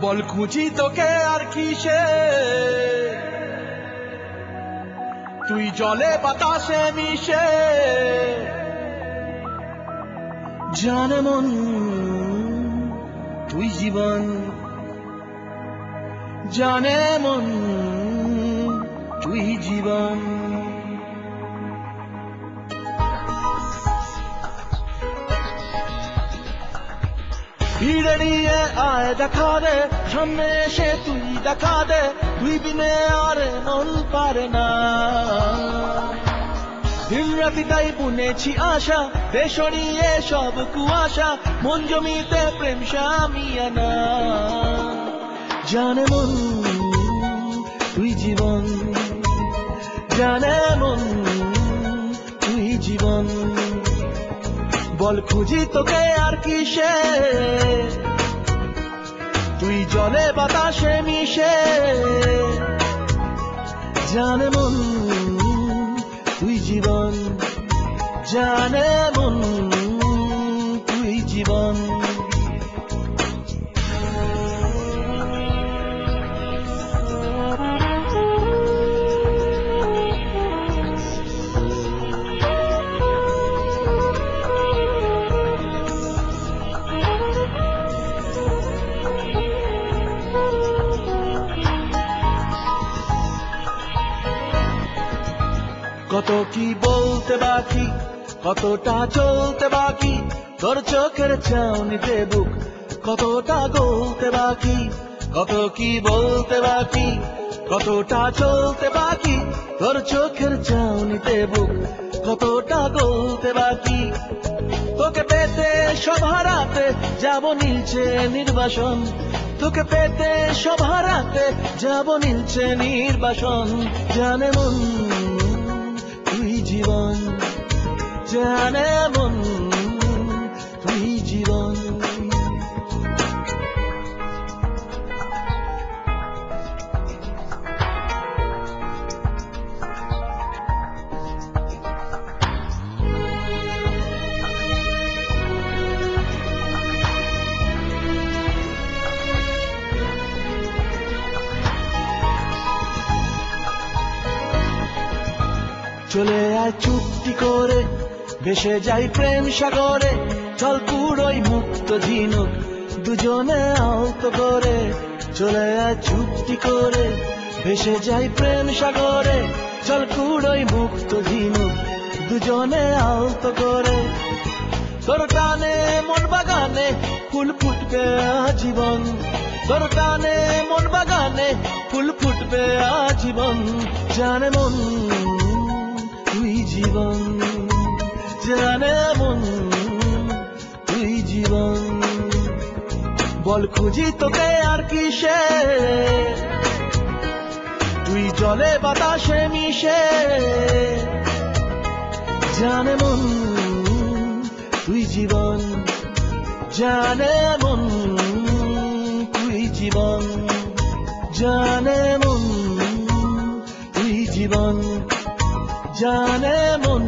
বল খুঁজি তোকে আর কিসে, তুই জলে বাতাসে মিশে। জানে মন তুই জীবন, জানে মন তুই জীবন। ভিড়ে নিয়ে আয় দেখা দে, সামনে এসে তুই দেখা দে, তুই বিনে আর মন পারে না। দিন রাতি তাই বুনেছি আশা, দেশড়িয়ে সব কুয়াশা, মন জমিতে প্রেম শামিয়ানা। জানে মন তুই জীবন, জানে মন তুই জীবন। বল খুঁজি তোকে আর কিসে, তুই জলে বাতাসে মিশে। জানে মন তুই জীবন, জানে মন তুই জীবন। কত কি বলতে বাকি, কতটা চলতে বাকি, তোর চোখের চাউনিতে বুক কতটা গলতে বাকি। কত কি বলতে বাকি, কতটা চলতে বাকি, তোর চোখের চাউনিতে বুক কতটা গলতে বাকি। তোকে পেতে সব হারাতে যাব নীলছে নির্বাসন, তোকে পেতে সব হারাতে যাব নীলছে নির্বাসন। জানে মন তুই জীবন, জানে মন তুই জীবন। চলে আয় চুক্তি করে, ভেসে যাই প্রেম সাগরে, চল পুরোই মুক্ত ঝিনুক দুজনে আলতো করে। চলে আয় চুক্তি করে, ভেসে যাই প্রেম সাগরে, চল পুরোই মুক্ত ঝিনুক দুজনে আলতো করে। তোর টানে মন বাগানে ফুল ফুটবে আজীবন, তোর টানে মন বাগানে ফুল ফুটবে আজীবন। জানে মন তুই জীবন, জানে মন তুই জীবন। বল খুঁজি তোকে আর কিসে, তুই জলে বাতাসে মিশে। জানে মন তুই জীবন, জানে মন তুই জীবন, জানে মন তুই জীবন, জানে মন